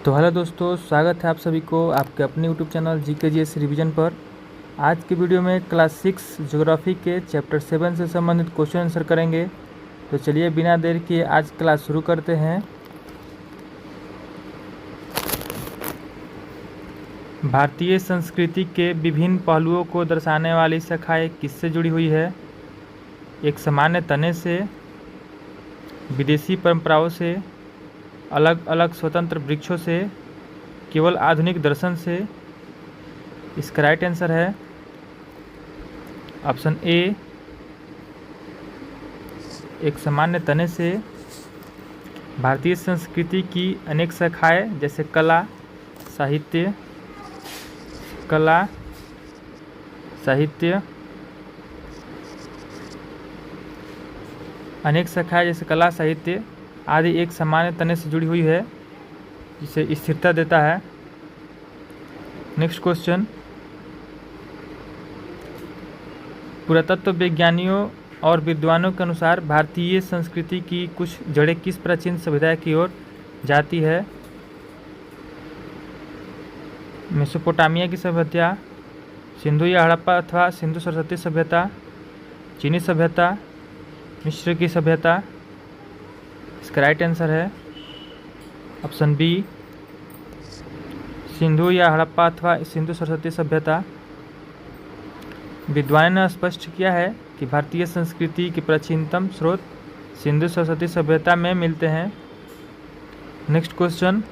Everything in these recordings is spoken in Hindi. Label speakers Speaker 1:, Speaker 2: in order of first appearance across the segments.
Speaker 1: तो हेलो दोस्तों, स्वागत है आप सभी को आपके अपने यूट्यूब चैनल GKGS रिवीजन पर। आज के वीडियो में क्लास 6 ज्योग्राफी के चैप्टर 7 से संबंधित क्वेश्चन आंसर करेंगे। तो चलिए बिना देर किए आज क्लास शुरू करते हैं। भारतीय संस्कृति के विभिन्न पहलुओं को दर्शाने वाली शाखाएँ किससे जुड़ी हुई है? एक सामान्य तने से, विदेशी परंपराओं से, अलग अलग स्वतंत्र वृक्षों से, केवल आधुनिक दर्शन से। इसका राइट आंसर है ऑप्शन ए, एक सामान्य तने से। भारतीय संस्कृति की अनेक शाखाएं जैसे कला, साहित्य, अनेक शाखाएं जैसे कला, साहित्य आदि एक सामान्य तने से जुड़ी हुई है, जिसे स्थिरता देता है। नेक्स्ट क्वेश्चन, पुरातत्व विज्ञानियों और विद्वानों के अनुसार भारतीय संस्कृति की कुछ जड़ें किस प्राचीन सभ्यता की ओर जाती है? मेसोपोटामिया की सभ्यता, सिंधु या हड़प्पा अथवा सिंधु सरस्वती सभ्यता, चीनी सभ्यता, मिस्र की सभ्यता। इसका राइट आंसर है ऑप्शन बी, सिंधु या हड़प्पा अथवा सिंधु सरस्वती सभ्यता। विद्वानों ने स्पष्ट किया है कि भारतीय संस्कृति के प्राचीनतम स्रोत सिंधु सरस्वती सभ्यता में मिलते हैं। नेक्स्ट क्वेश्चन,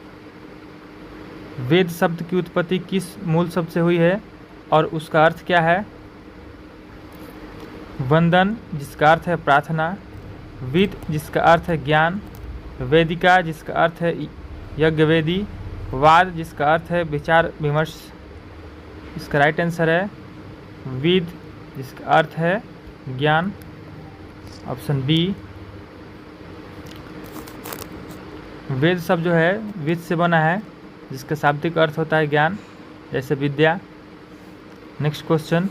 Speaker 1: वेद शब्द की उत्पत्ति किस मूल शब्द से हुई है और उसका अर्थ क्या है? वंदन, जिसका अर्थ है प्रार्थना, विद, जिसका अर्थ है ज्ञान, वेदिका, जिसका अर्थ है यज्ञवेदी, वाद, जिसका अर्थ है विचार विमर्श। इसका राइट आंसर है विद, जिसका अर्थ है ज्ञान, ऑप्शन बी। वेद शब्द जो है विद से बना है, जिसका शाब्दिक अर्थ होता है ज्ञान, जैसे विद्या। नेक्स्ट क्वेश्चन,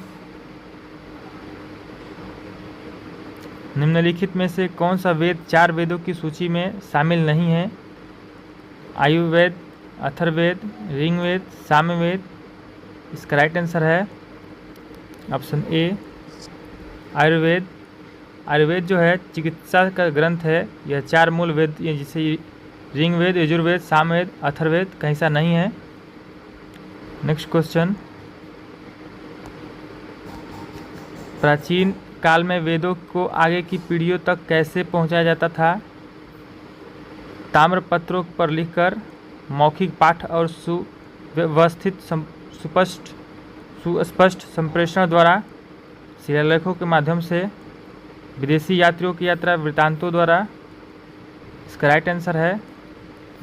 Speaker 1: निम्नलिखित में से कौन सा वेद 4 वेदों की सूची में शामिल नहीं है? आयुर्वेद, अथर्ववेद, ऋग्वेद, सामवेद। इसका राइट आंसर है ऑप्शन ए, आयुर्वेद। आयुर्वेद जो है चिकित्सा का ग्रंथ है। यह 4 मूल वेद जिसे ऋग्वेद, यजुर्वेद, सामवेद, अथर्ववेद का हिस्सा नहीं है। नेक्स्ट क्वेश्चन, प्राचीन काल में वेदों को आगे की पीढ़ियों तक कैसे पहुंचाया जाता था? ताम्रपत्रों पर लिखकर, मौखिक पाठ और सुव्यवस्थित सुस्पष्ट संप्रेषण द्वारा, शिलालेखों के माध्यम से, विदेशी यात्रियों की यात्रा वृत्तांतों द्वारा। इसका राइट आंसर है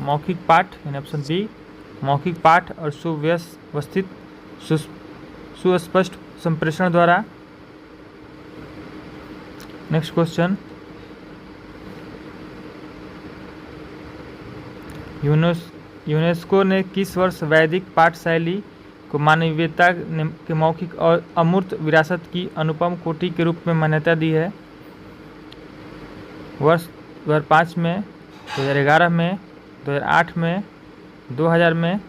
Speaker 1: मौखिक पाठ, यानी ऑप्शन बी, मौखिक पाठ और सुव्यवस्थित सुस्पष्ट संप्रेषण द्वारा। नेक्स्ट क्वेश्चन, यूनेस्को ने किस वर्ष वैदिक पाठशैली को मानवीयता के मौखिक और अमूर्त विरासत की अनुपम कोटि के रूप में मान्यता दी है? वर्ष 2005 में, 2011 में, 2008 में, 2000 में।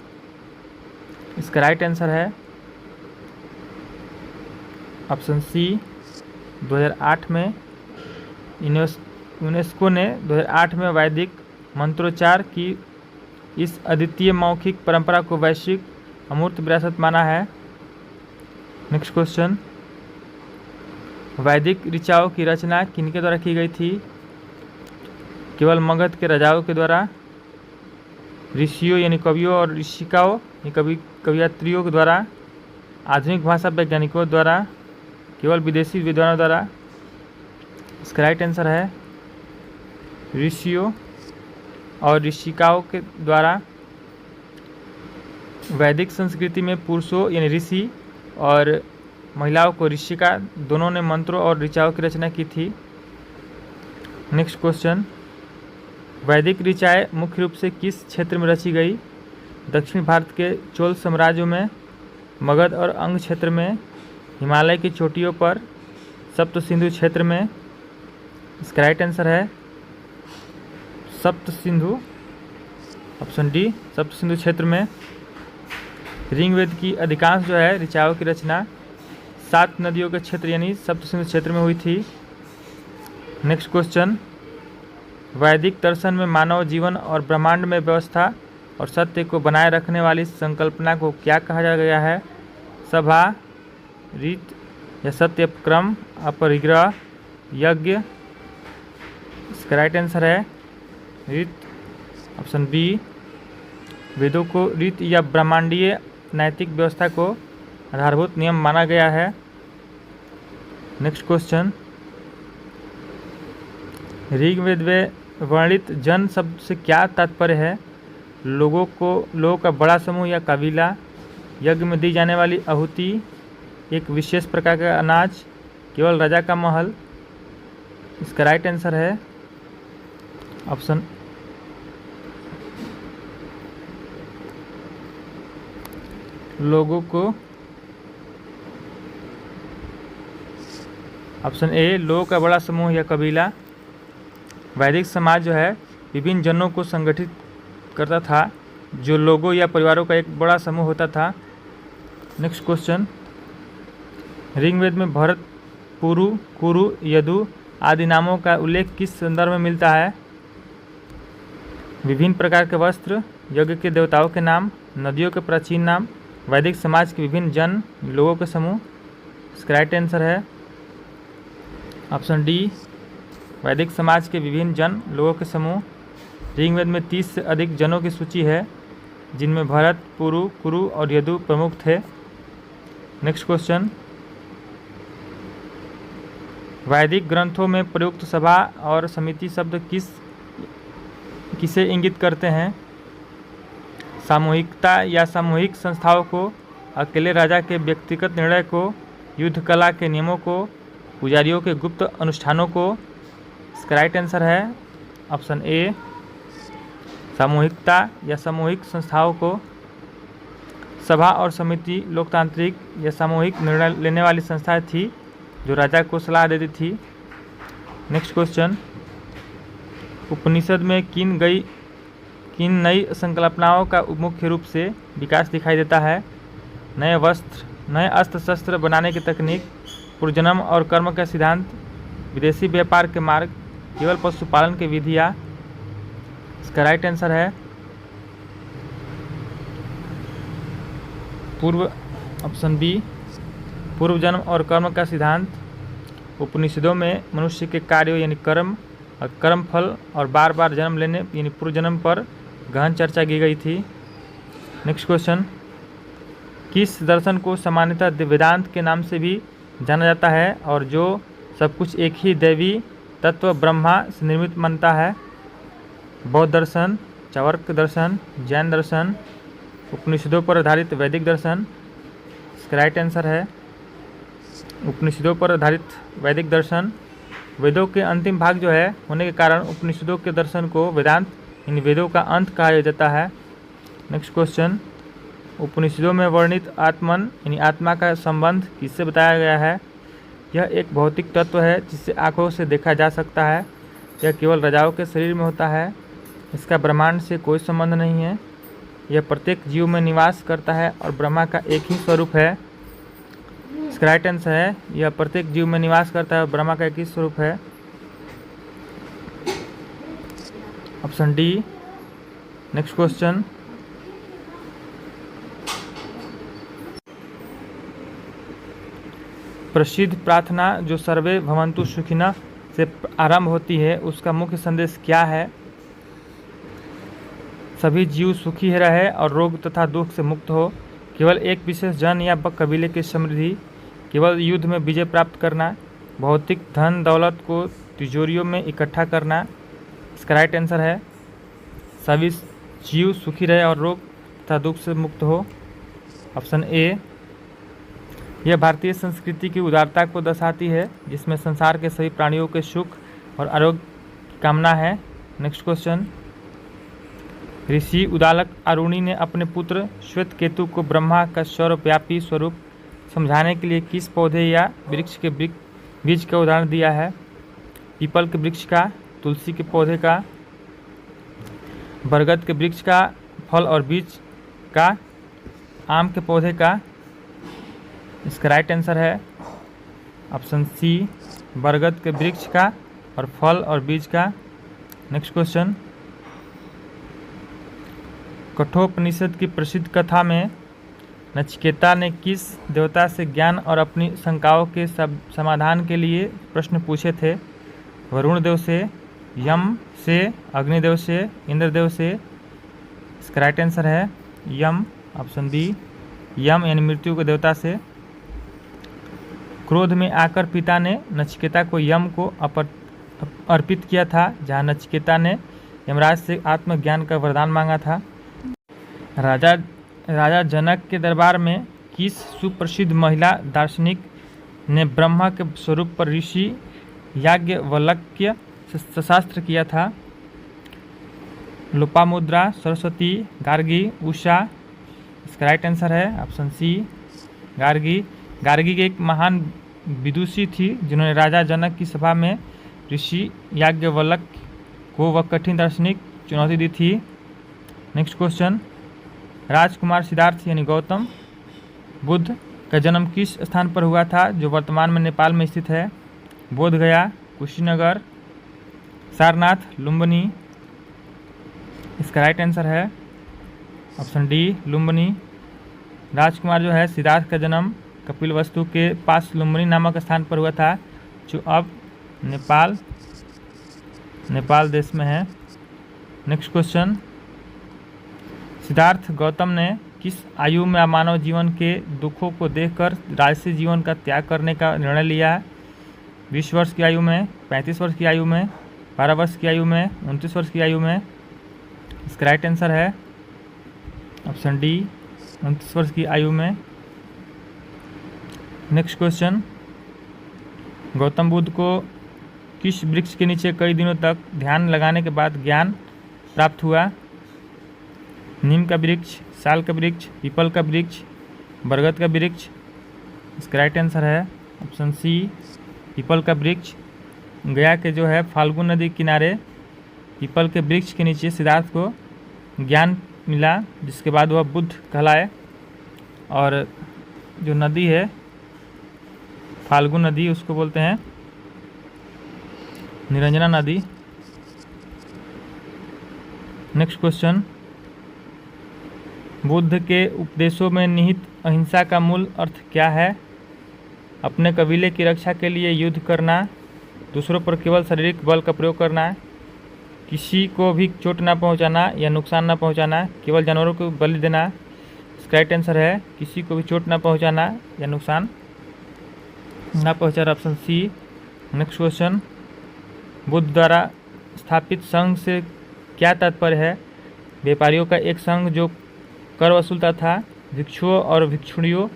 Speaker 1: इसका राइट आंसर है ऑप्शन सी, 2008 में। यूनेस्को ने 2008 में वैदिक मंत्रोच्चार की इस अद्वितीय मौखिक परंपरा को वैश्विक अमूर्त विरासत माना है। नेक्स्ट क्वेश्चन, वैदिक ऋचाओं की रचना किनके द्वारा की गई थी? केवल मगध के राजाओं के द्वारा, ऋषियों यानी कवियों और ऋषिकाओं यानी कवियत्रियों के द्वारा, आधुनिक भाषा वैज्ञानिकों द्वारा, केवल विदेशी विद्वानों द्वारा। इसका राइट आंसर है ऋषियों और ऋषिकाओं के द्वारा। वैदिक संस्कृति में पुरुषों यानी ऋषि और महिलाओं को ऋषिका दोनों ने मंत्रों और ऋचाओं की रचना की थी। नेक्स्ट क्वेश्चन, वैदिक ऋचाएँ मुख्य रूप से किस क्षेत्र में रची गई? दक्षिण भारत के चोल साम्राज्यों में, मगध और अंग क्षेत्र में, हिमालय की चोटियों पर, सप्त सिंधु क्षेत्र में। इसका राइट आंसर है सप्त सिंधु ऑप्शन डी सप्त सिंधु क्षेत्र में। ऋग्वेद की अधिकांश जो है ऋचाओं की रचना 7 नदियों के क्षेत्र यानी सप्त सिंधु क्षेत्र में हुई थी। नेक्स्ट क्वेश्चन, वैदिक दर्शन में मानव जीवन और ब्रह्मांड में व्यवस्था और सत्य को बनाए रखने वाली संकल्पना को क्या कहा गया है? सभा, रीत या सत्य क्रम, अपरिग्रह, यज्ञ। इसका राइट आंसर है रीत, ऑप्शन बी। वेदों को रीत या ब्रह्मांडीय नैतिक व्यवस्था को आधारभूत नियम माना गया है। नेक्स्ट क्वेश्चन, ऋग्वेद में वर्णित जन शब्द से क्या तात्पर्य है? लोगों का बड़ा समूह या कबीला, यज्ञ में दी जाने वाली आहुति, एक विशेष प्रकार का अनाज, केवल राजा का महल। इसका राइट आंसर है ऑप्शन ऑप्शन ए, लोगों का बड़ा समूह या कबीला। वैदिक समाज जो है विभिन्न जनों को संगठित करता था, जो लोगों या परिवारों का एक बड़ा समूह होता था। नेक्स्ट क्वेश्चन, ऋग्वेद में भरत, पुरु, कुरु, यदु आदि नामों का उल्लेख किस संदर्भ में मिलता है? विभिन्न प्रकार के वस्त्र, यज्ञ के देवताओं के नाम, नदियों के प्राचीन नाम, वैदिक समाज के विभिन्न जन लोगों के समूह। इसका राइट आंसर है ऑप्शन डी, वैदिक समाज के विभिन्न जन लोगों के समूह। ऋग्वेद में 30 से अधिक जनों की सूची है, जिनमें भरत, पुरु, कुरु और यदु प्रमुख थे। नेक्स्ट क्वेश्चन, वैदिक ग्रंथों में प्रयुक्त सभा और समिति शब्द किसे इंगित करते हैं? सामूहिकता या सामूहिक संस्थाओं को, अकेले राजा के व्यक्तिगत निर्णय को, युद्ध कला के नियमों को, पुजारियों के गुप्त अनुष्ठानों को। इसका राइट आंसर है ऑप्शन ए, सामूहिकता या सामूहिक संस्थाओं को। सभा और समिति लोकतांत्रिक या सामूहिक निर्णय लेने वाली संस्था थी जो राजा को सलाह देती थी। नेक्स्ट क्वेश्चन, उपनिषद में किन नई संकल्पनाओं का मुख्य रूप से विकास दिखाई देता है? नए वस्त्र, नए अस्त्र शस्त्र बनाने की तकनीक, पुनर्जन्म और कर्म का सिद्धांत, विदेशी व्यापार के मार्ग, केवल पशुपालन की विधियाँ। इसका राइट आंसर है ऑप्शन बी, पूर्व जन्म और कर्म का सिद्धांत। उपनिषदों में मनुष्य के कार्यों यानी कर्म और कर्म फल और बार बार जन्म लेने यानी पूर्व जन्म पर गहन चर्चा की गई थी। नेक्स्ट क्वेश्चन, किस दर्शन को सामान्यतः वेदांत के नाम से भी जाना जाता है और जो सब कुछ एक ही दैवी तत्व ब्रह्मा से निर्मित मानता है? बौद्ध दर्शन, चार्वाक दर्शन, जैन दर्शन, उपनिषदों पर आधारित वैदिक दर्शन। इसका राइट आंसर है उपनिषदों पर आधारित वैदिक दर्शन। वेदों के अंतिम भाग जो है होने के कारण उपनिषदों के दर्शन को वेदांत इन वेदों का अंत कहा जाता है। नेक्स्ट क्वेश्चन, उपनिषदों में वर्णित आत्मन यानी आत्मा का संबंध किससे बताया गया है? यह एक भौतिक तत्व है जिसे आंखों से देखा जा सकता है। यह केवल राजाओं के शरीर में होता है। इसका ब्रह्मांड से कोई संबंध नहीं है। यह प्रत्येक जीव में निवास करता है और ब्रह्मा का एक ही स्वरूप है। इसका राइट आंसर है यह प्रत्येक जीव में निवास करता है और ब्रह्मा का एक ही स्वरूप है, ऑप्शन डी। नेक्स्ट क्वेश्चन, प्रसिद्ध प्रार्थना जो सर्वे भवन्तु सुखिनः से आरंभ होती है उसका मुख्य संदेश क्या है? सभी जीव सुखी रहे और रोग तथा दुख से मुक्त हो, केवल एक विशेष जन या कबीले की समृद्धि, केवल युद्ध में विजय प्राप्त करना, भौतिक धन दौलत को तिजोरियों में इकट्ठा करना। इसका राइट आंसर है सभी जीव सुखी रहे और रोग तथा दुख से मुक्त हो, ऑप्शन ए। यह भारतीय संस्कृति की उदारता को दर्शाती है जिसमें संसार के सभी प्राणियों के सुख और आरोग्य की कामना है। नेक्स्ट क्वेश्चन, ऋषि उदालक अरुणि ने अपने पुत्र श्वेतकेतु को ब्रह्मा का सर्वव्यापी स्वरूप समझाने के लिए किस पौधे या वृक्ष के बीज का उदाहरण दिया है? पीपल के वृक्ष का, तुलसी के पौधे का। बरगद के वृक्ष का, फल और बीज का, आम के पौधे का। इसका राइट आंसर है ऑप्शन सी, बरगद के वृक्ष का और फल और बीज का। नेक्स्ट क्वेश्चन, कठोपनिषद की प्रसिद्ध कथा में नचिकेता ने किस देवता से ज्ञान और अपनी शंकाओं के समाधान के लिए प्रश्न पूछे थे? वरुण देव से, यम से, अग्निदेव से, इंद्रदेव से। इसका राइट आंसर है यम, ऑप्शन बी, यम यानी मृत्यु के देवता से। क्रोध में आकर पिता ने नचिकेता को यम को अर्पित किया था, जहाँ नचिकेता ने यमराज से आत्मज्ञान का वरदान मांगा था। राजा जनक के दरबार में किस सुप्रसिद्ध महिला दार्शनिक ने ब्रह्मा के स्वरूप पर ऋषि याज्ञवल्क्य से शास्त्र किया था? लोपामुद्रा, सरस्वती, गार्गी, उषा। इसका राइट आंसर है ऑप्शन सी, गार्गी। गार्गी एक महान विदुषी थी जिन्होंने राजा जनक की सभा में ऋषि याज्ञवल्क्य को वह कठिन दार्शनिक चुनौती दी थी। नेक्स्ट क्वेश्चन, राजकुमार सिद्धार्थ यानी गौतम बुद्ध का जन्म किस स्थान पर हुआ था जो वर्तमान में नेपाल में स्थित है? बोध गया, कुशीनगर, सारनाथ, लुम्बिनी। इसका राइट आंसर है ऑप्शन डी, लुम्बिनी। राजकुमार जो है सिद्धार्थ का जन्म कपिलवस्तु के पास लुम्बिनी नामक स्थान पर हुआ था, जो अब नेपाल देश में है। नेक्स्ट क्वेश्चन, सिद्धार्थ गौतम ने किस आयु में मानव जीवन के दुखों को देखकर राजसी जीवन का त्याग करने का निर्णय लिया है? 20 वर्ष की आयु में, 35 वर्ष की आयु में, 12 वर्ष की आयु में, 29 वर्ष की आयु में। इसका राइट आंसर है ऑप्शन डी, 29 वर्ष की आयु में। नेक्स्ट क्वेश्चन, गौतम बुद्ध को किस वृक्ष के नीचे कई दिनों तक ध्यान लगाने के बाद ज्ञान प्राप्त हुआ? नीम का वृक्ष, साल का वृक्ष, पीपल का वृक्ष, बरगद का वृक्ष। इसका राइट आंसर है ऑप्शन सी, पीपल का वृक्ष। गया के जो है फाल्गु नदी किनारे पीपल के वृक्ष के नीचे सिद्धार्थ को ज्ञान मिला, जिसके बाद वह बुद्ध कहलाए। और जो नदी है फाल्गु नदी, उसको बोलते हैं निरंजना नदी। नेक्स्ट क्वेश्चन, बुद्ध के उपदेशों में निहित अहिंसा का मूल अर्थ क्या है? अपने कबीले की रक्षा के लिए युद्ध करना, दूसरों पर केवल शारीरिक बल का प्रयोग करना, किसी को भी चोट ना पहुंचाना या नुकसान ना पहुंचाना, केवल जानवरों को बलि देना। इसका राइट आंसर है किसी को भी चोट ना पहुंचाना या नुकसान ना पहुंचाना, ऑप्शन सी। नेक्स्ट क्वेश्चन, बुद्ध द्वारा स्थापित संघ से क्या तात्पर्य है? व्यापारियों का एक संघ जो कर वसूलता था, भिक्षुओं और भिक्षुणियों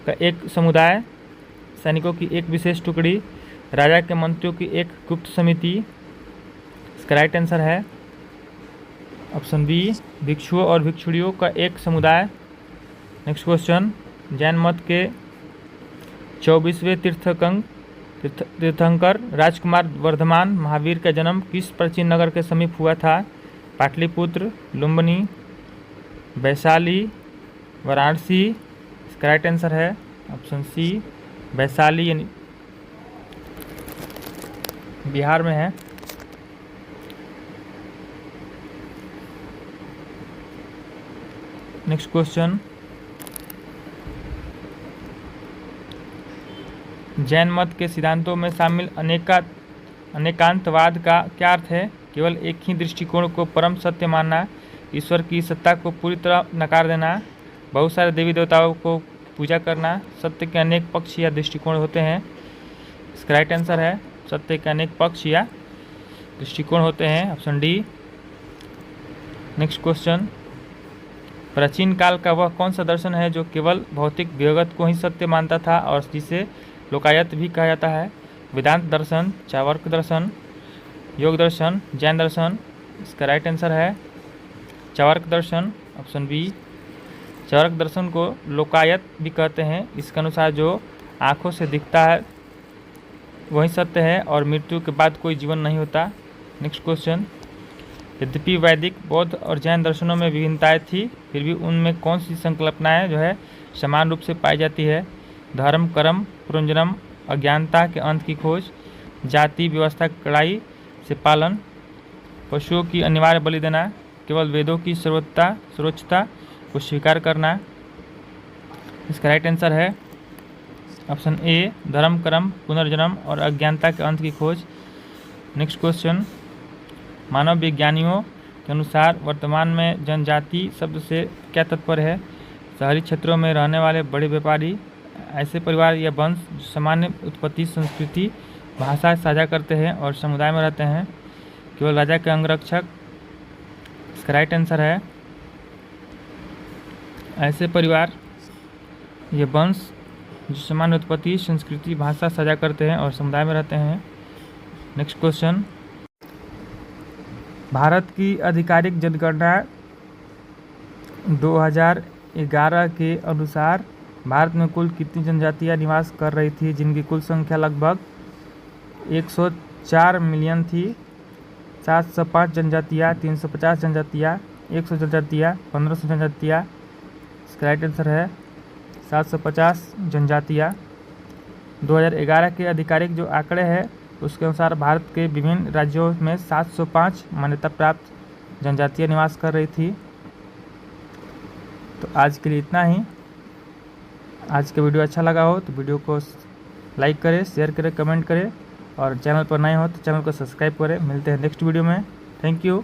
Speaker 1: का एक समुदाय, सैनिकों की एक विशेष टुकड़ी, राजा के मंत्रियों की एक गुप्त समिति। इसका राइट आंसर है ऑप्शन बी, भिक्षुओं और भिक्षुणियों का एक समुदाय। नेक्स्ट क्वेश्चन, जैन मत के 24वें तीर्थंकर राजकुमार वर्धमान महावीर का जन्म किस प्राचीन नगर के समीप हुआ था? पाटलिपुत्र, लुम्बिनी, वैशाली, वाराणसी। इसका राइट आंसर है ऑप्शन सी, वैशाली यानी बिहार में है। नेक्स्ट क्वेश्चन, जैन मत के सिद्धांतों में शामिल अनेकांतवाद का क्या अर्थ है? केवल एक ही दृष्टिकोण को परम सत्य मानना, ईश्वर की सत्ता को पूरी तरह नकार देना, बहुत सारे देवी देवताओं को पूजा करना, सत्य के अनेक पक्ष या दृष्टिकोण होते हैं। इसका राइट आंसर है सत्य के अनेक पक्ष या दृष्टिकोण होते हैं, ऑप्शन डी। नेक्स्ट क्वेश्चन, प्राचीन काल का वह कौन सा दर्शन है जो केवल भौतिक विगत को ही सत्य मानता था और जिसे लोकायत भी कहा जाता है? वेदांत दर्शन, चार्वाक दर्शन, योग दर्शन, जैन दर्शन। इसका राइट आंसर है चार्वाक दर्शन, ऑप्शन बी। चार्वाक दर्शन को लोकायत भी कहते हैं। इसके अनुसार जो आँखों से दिखता है वही सत्य है और मृत्यु के बाद कोई जीवन नहीं होता। नेक्स्ट क्वेश्चन, यद्यपि वैदिक, बौद्ध और जैन दर्शनों में विभिन्नताएं थी, फिर भी उनमें कौन सी संकल्पनाएं जो है समान रूप से पाई जाती है? धर्म, कर्म, पुनर्जन्म, अज्ञानता के अंत की खोज, जाति व्यवस्था कड़ाई से पालन, पशुओं की अनिवार्य बलि देना, केवल वेदों की सर्वोच्चता को स्वीकार करना। इसका राइट आंसर है ऑप्शन ए, धर्म, कर्म, पुनर्जन्म और अज्ञानता के अंत की खोज। नेक्स्ट क्वेश्चन, मानव विज्ञानियों के अनुसार वर्तमान में जनजाति शब्द से क्या तात्पर्य है? शहरी क्षेत्रों में रहने वाले बड़े व्यापारी, ऐसे परिवार या वंश जो सामान्य उत्पत्ति, संस्कृति, भाषा साझा करते हैं और समुदाय में रहते हैं, केवल राजा के अंगरक्षक। इसका राइट आंसर है ऐसे परिवार ये वंश जो सामान्य उत्पत्ति, संस्कृति, भाषा साझा करते हैं और समुदाय में रहते हैं। नेक्स्ट क्वेश्चन, भारत की आधिकारिक जनगणना 2011 के अनुसार भारत में कुल कितनी जनजातियां निवास कर रही थी, जिनकी कुल संख्या लगभग 104 मिलियन थी? 705 जनजातियाँ, 350 जनजातियाँ, 100 जनजातियाँ, 1500 जनजातियाँ। इसका राइट आंसर है 750 जनजातियाँ। 2011 के आधिकारिक जो आंकड़े हैं उसके अनुसार भारत के विभिन्न राज्यों में 705 मान्यता प्राप्त जनजातियाँ निवास कर रही थी। तो आज के लिए इतना ही। आज का वीडियो अच्छा लगा हो तो वीडियो को लाइक करें, शेयर करें, कमेंट करें और चैनल पर नए हो तो चैनल को सब्सक्राइब करें। मिलते हैं नेक्स्ट वीडियो में। Thank you.